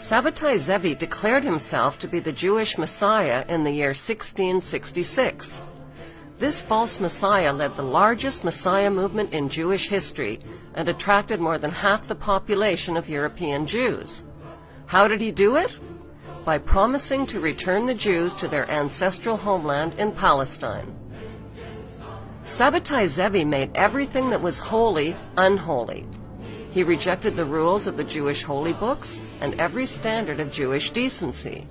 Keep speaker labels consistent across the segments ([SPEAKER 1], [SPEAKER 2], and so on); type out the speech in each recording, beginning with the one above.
[SPEAKER 1] Sabbatai Zevi declared himself to be the Jewish Messiah in the year 1666. This false Messiah led the largest Messiah movement in Jewish history and attracted more than half the population of European Jews. How did he do it? By promising to return the Jews to their ancestral homeland in Palestine. Sabbatai Zevi made everything that was holy unholy. He rejected the rules of the Jewish holy books and every standard of Jewish decency.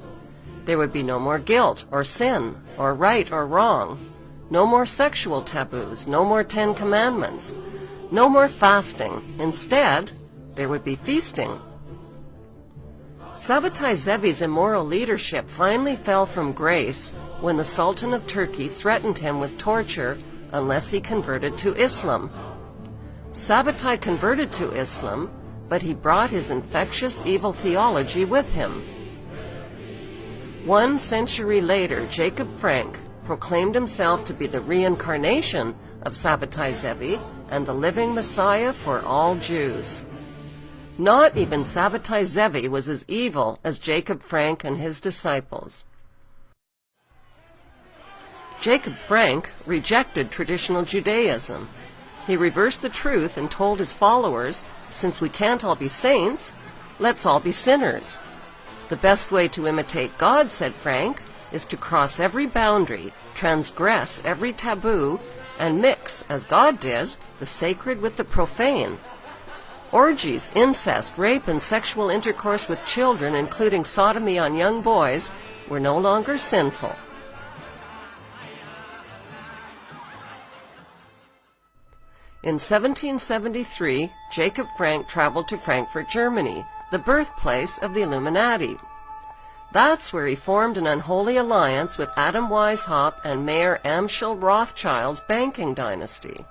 [SPEAKER 1] There would be no more guilt or sin or right or wrong, no more sexual taboos, no more 10 Commandments, no more fasting. Instead, there would be feasting. Sabbatai Zevi's immoral leadership finally fell from grace when the Sultan of Turkey threatened him with torture unless he converted to Islam. Sabbatai converted to Islam, but he brought his infectious evil theology with him. 1 century later, Jacob Frank proclaimed himself to be the reincarnation of Sabbatai Zevi and the living Messiah for all Jews. Not even Sabbatai Zevi was as evil as Jacob Frank and his disciples. Jacob Frank rejected traditional Judaism. He reversed the truth and told his followers, since we can't all be saints, let's all be sinners. The best way to imitate God, said Frank, is to cross every boundary, transgress every taboo, and mix, as God did, the sacred with the profane. Orgies, incest, rape, and sexual intercourse with children, including sodomy on young boys, were no longer sinful. In 1773, Jacob Frank traveled to Frankfurt, Germany, the birthplace of the Illuminati. That's where he formed an unholy alliance with Adam Weishaupt and Mayor Amschel Rothschild's banking dynasty.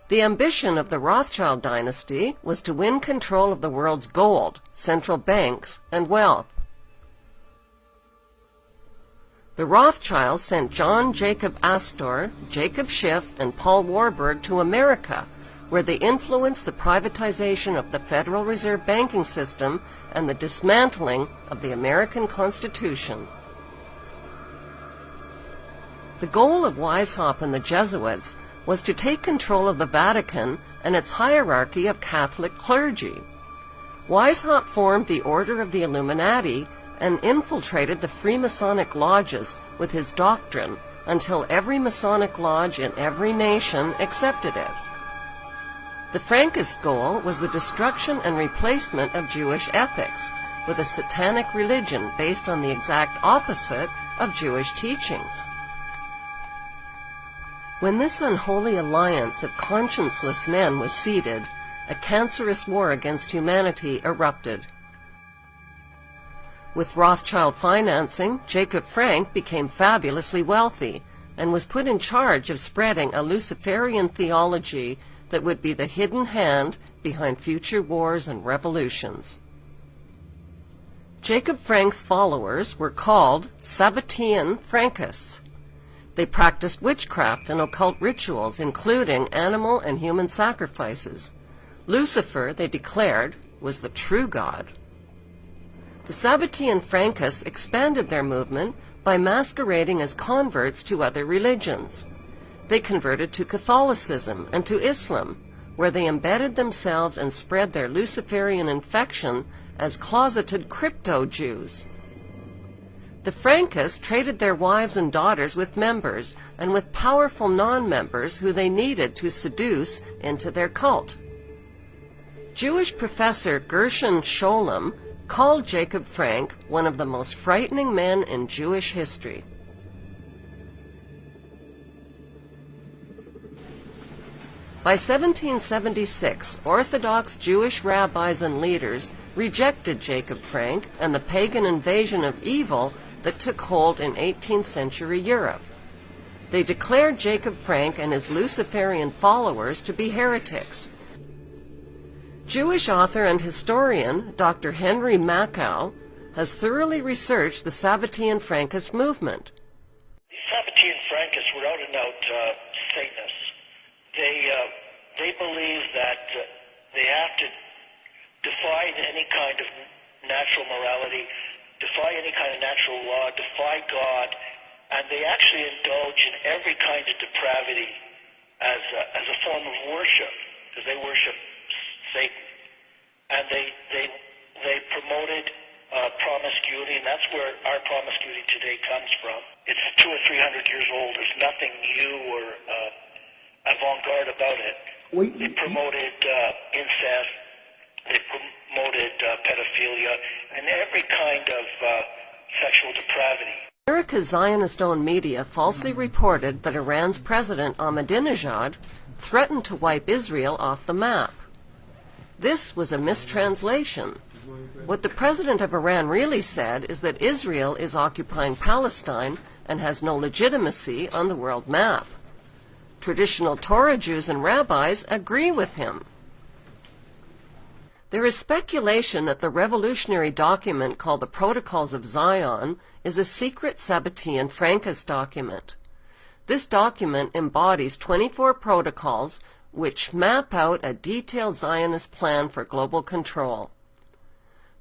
[SPEAKER 1] The ambition of the Rothschild dynasty was to win control of the world's gold, central banks, and wealth. The Rothschilds sent John Jacob Astor, Jacob Schiff, and Paul Warburg to America, where they influenced the privatization of the Federal Reserve banking system and the dismantling of the American Constitution. The goal of Weishaupt and the Jesuits was to take control of the Vatican and its hierarchy of Catholic clergy. Weishaupt formed the Order of the Illuminati and infiltrated the Freemasonic lodges with his doctrine until every Masonic lodge in every nation accepted it. The Frankist goal was the destruction and replacement of Jewish ethics with a satanic religion based on the exact opposite of Jewish teachings. When this unholy alliance of conscienceless men was seeded, a cancerous war against humanity erupted. With Rothschild financing, Jacob Frank became fabulously wealthy and was put in charge of spreading a Luciferian theology that would be the hidden hand behind future wars and revolutions. Jacob Frank's followers were called Sabbatean Frankists. They practiced witchcraft and occult rituals, including animal and human sacrifices. Lucifer, they declared, was the true God. The Sabbatean Frankists expanded their movement by masquerading as converts to other religions. They converted to Catholicism and to Islam, where they embedded themselves and spread their Luciferian infection as closeted crypto-Jews. The Frankists traded their wives and daughters with members and with powerful non-members who they needed to seduce into their cult. Jewish professor Gershon Scholem called Jacob Frank one of the most frightening men in Jewish history. By 1776, Orthodox Jewish rabbis and leaders rejected Jacob Frank and the pagan invasion of evil that took hold in 18th century Europe. They declared Jacob Frank and his Luciferian followers to be heretics. Jewish author and historian Dr. Henry Makow has thoroughly researched the Sabbatean Frankist movement.
[SPEAKER 2] The Sabbatean Frankists were out and out Satanists. They believe that they have to defy any kind of natural morality, defy any kind of natural law, defy God, and they actually indulge in every kind of depravity as a form of worship, because they worship Satan. And they promoted promiscuity, and that's where our promiscuity today comes from. It's 200 or 300 years old. There's nothing new or avant-garde about it. They promoted incest. They promoted pedophilia and every kind of sexual depravity.
[SPEAKER 1] America's Zionist-owned media falsely reported that Iran's President Ahmadinejad threatened to wipe Israel off the map. This was a mistranslation. What the president of Iran really said is that Israel is occupying Palestine and has no legitimacy on the world map. Traditional Torah Jews and rabbis agree with him. There is speculation that the revolutionary document called the Protocols of Zion is a secret Sabbatean Frankist document. This document embodies 24 protocols which map out a detailed Zionist plan for global control.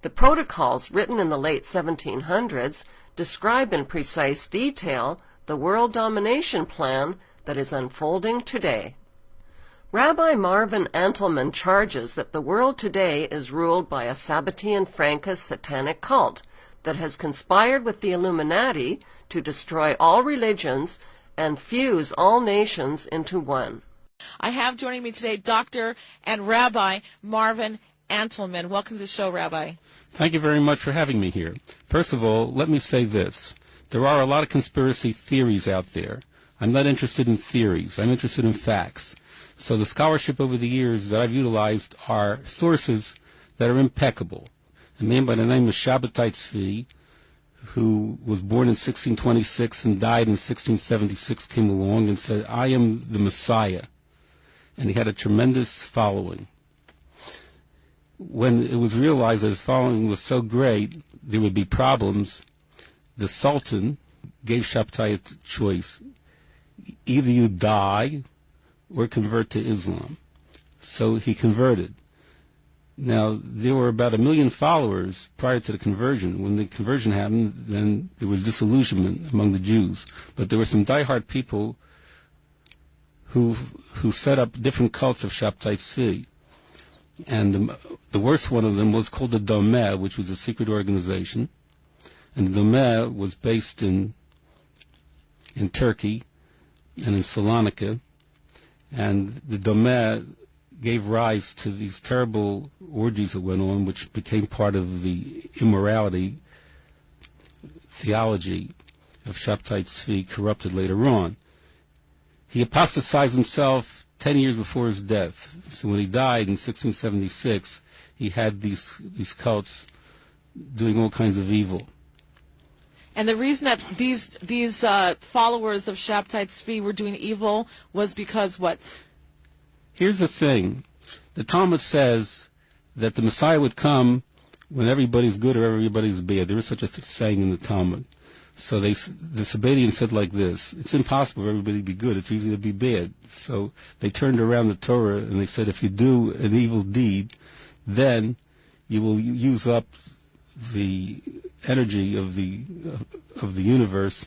[SPEAKER 1] The protocols, written in the late 1700s, describe in precise detail the world domination plan that is unfolding today. Rabbi Marvin Antelman charges that the world today is ruled by a Sabbatean Frankist satanic cult that has conspired with the Illuminati to destroy all religions and fuse all nations into one.
[SPEAKER 3] I have joining me today Dr. and Rabbi Marvin Antelman. Welcome to the show, Rabbi.
[SPEAKER 4] Thank you very much for having me here. First of all, let me say this. There are a lot of conspiracy theories out there. I'm not interested in theories. I'm interested in facts. So the scholarship over the years that I've utilized are sources that are impeccable. A man by the name of Shabbatai Tzvi, who was born in 1626 and died in 1676, came along and said, I am the Messiah. And he had a tremendous following. When it was realized that his following was so great, there would be problems, the Sultan gave Shabbatai a choice. Either you die or convert to Islam. So he converted. Now, there were about 1 million followers prior to the conversion. When the conversion happened, then there was disillusionment among the Jews. But there were some diehard people who set up different cults of Shabbatai Tzvi. And the worst one of them was called the Domeh, which was a secret organization. And the Domeh was based in Turkey and in Salonika. And the Domeh gave rise to these terrible orgies that went on, which became part of the immorality theology of Shabbatai Tzvi, corrupted later on. He apostatized himself 10 years before his death. So when he died in 1676, he had these cults doing all kinds of evil.
[SPEAKER 3] And the reason that these followers of Shabbatai Tzvi were doing evil was because what?
[SPEAKER 4] Here's the thing. The Talmud says that the Messiah would come when everybody's good or everybody's bad. There is such a saying in the Talmud. So the Sabbatians said like this: it's impossible for everybody to be good. It's easy to be bad. So they turned around the Torah and they said, if you do an evil deed, then you will use up the energy of the universe,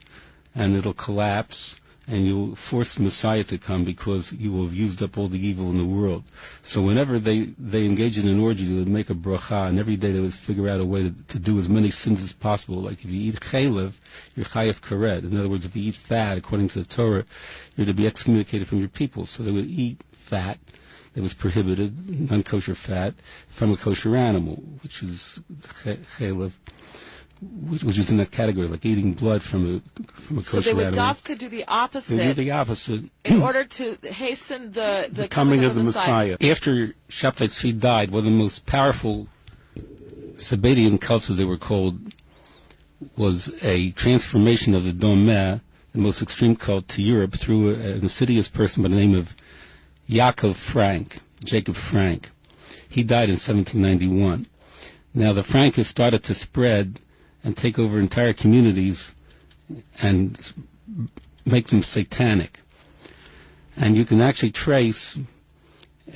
[SPEAKER 4] and it'll collapse, and you'll force the Messiah to come because you will have used up all the evil in the world. So whenever they engage in an orgy, they would make a bracha, and every day they would figure out a way to do as many sins as possible. Like if you eat chaylev, you're chayav karet. In other words, if you eat fat, according to the Torah, you're to be excommunicated from your people. So they would eat fat that was prohibited, non-kosher fat, from a kosher animal, which is chaylev, which is in that category, like eating blood from a kosher animal. So they would
[SPEAKER 3] dafka do the opposite.
[SPEAKER 4] They do the opposite
[SPEAKER 3] in order to hasten the
[SPEAKER 4] coming of the Messiah. After Shabbatai Tzvi died, one of the most powerful Sabbatian cults, as they were called, was a transformation of the Domeh, the most extreme cult, to Europe through an insidious person by the name of Jacob Frank. He died in 1791. Now the Frankists started to spread and take over entire communities and make them satanic. And you can actually trace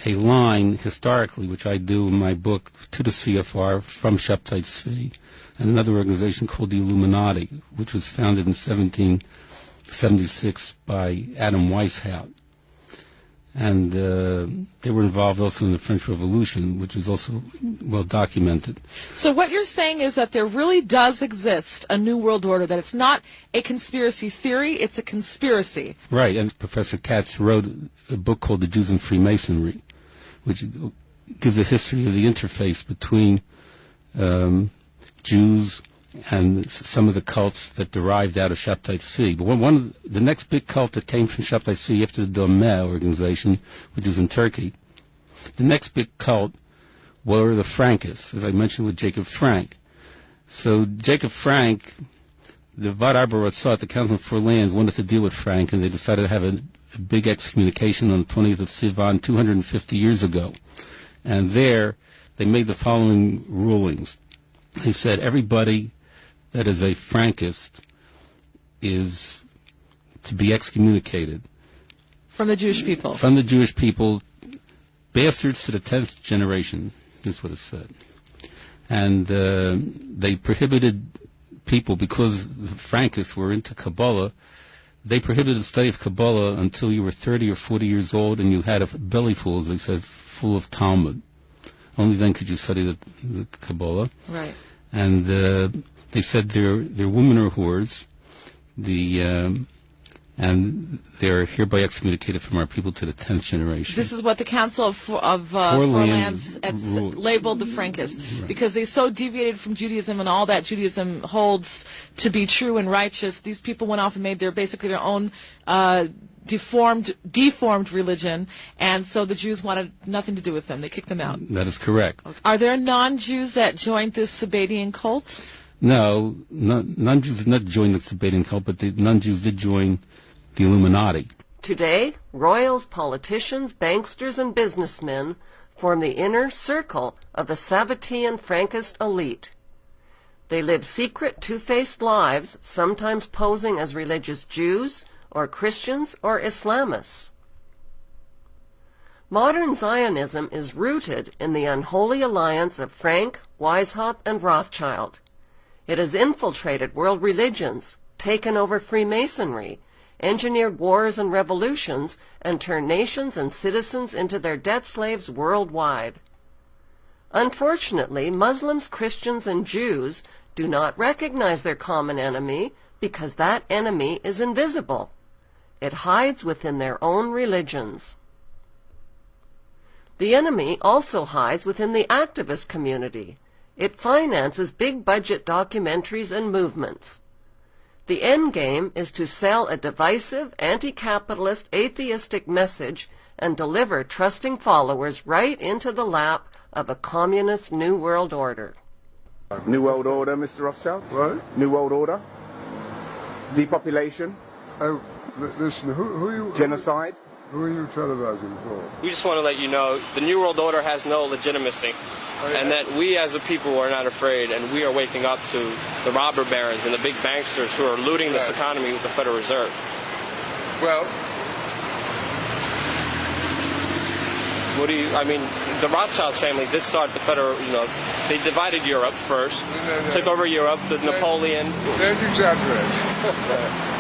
[SPEAKER 4] a line historically, which I do in my book, to the CFR from Shabtai Tzvi, and another organization called the Illuminati, which was founded in 1776 by Adam Weishaupt. And they were involved also in the French Revolution, which is also well documented.
[SPEAKER 3] So what you're saying is that there really does exist a New World Order, that it's not a conspiracy theory, it's a conspiracy.
[SPEAKER 4] Right, and Professor Katz wrote a book called The Jews and Freemasonry, which gives a history of the interface between Jews and some of the cults that derived out of Shabtai Tzvi. But the next big cult that came from Shabtai Tzvi after the Domeh organization, which was in Turkey, the next big cult were the Frankists, as I mentioned with Jacob Frank. So Jacob Frank, the Vad Arba Ratzat, the Council for Lands, wanted to deal with Frank, and they decided to have a big excommunication on the 20th of Sivan 250 years ago. And there they made the following rulings. They said everybody that is a Frankist is to be excommunicated.
[SPEAKER 3] From the Jewish people.
[SPEAKER 4] From the Jewish people, bastards to the 10th generation, is what it said. And they prohibited people, because the Frankists were into Kabbalah, they prohibited the study of Kabbalah until you were 30 or 40 years old and you had a belly full, as they said, full of Talmud. Only then could you study the Kabbalah.
[SPEAKER 3] Right.
[SPEAKER 4] And they said they're women or whores, and they're hereby excommunicated from our people to the 10th generation.
[SPEAKER 3] This is what the Council of Foreign Lands labeled the Frankists, right, because they so deviated from Judaism and all that Judaism holds to be true and righteous. These people went off and made basically their own deformed religion, and so the Jews wanted nothing to do with them. They kicked them out.
[SPEAKER 4] That is correct.
[SPEAKER 3] Okay. Are there non-Jews that joined this Sabbatian cult?
[SPEAKER 4] No, non-Jews did not join the Sabbatian cult, but the non-Jews did join the Illuminati.
[SPEAKER 1] Today, royals, politicians, banksters, and businessmen form the inner circle of the Sabbatian Frankist elite. They live secret, two-faced lives, sometimes posing as religious Jews, or Christians, or Islamists. Modern Zionism is rooted in the unholy alliance of Frank, Weishaupt, and Rothschild. It has infiltrated world religions, taken over Freemasonry, engineered wars and revolutions, and turned nations and citizens into their debt slaves worldwide. Unfortunately, Muslims, Christians, and Jews do not recognize their common enemy because that enemy is invisible. It hides within their own religions. The enemy also hides within the activist community. It finances big-budget documentaries and movements. The end game is to sell a divisive, anti-capitalist, atheistic message and deliver trusting followers right into the lap of a communist New World Order.
[SPEAKER 5] New World Order, Mr. Rothschild?
[SPEAKER 6] What?
[SPEAKER 5] New World Order? Depopulation?
[SPEAKER 6] Listen, who are you...
[SPEAKER 5] Genocide?
[SPEAKER 6] Who are you televising for?
[SPEAKER 7] We just want to let you know the New World Order has no legitimacy, and that we as a people are not afraid, and we are waking up to the robber barons and the big banksters who are looting this economy with the Federal Reserve.
[SPEAKER 6] Well...
[SPEAKER 7] the Rothschilds family did start the Federal, they divided Europe first, took over Europe, Napoleon...
[SPEAKER 6] Don't exaggerate.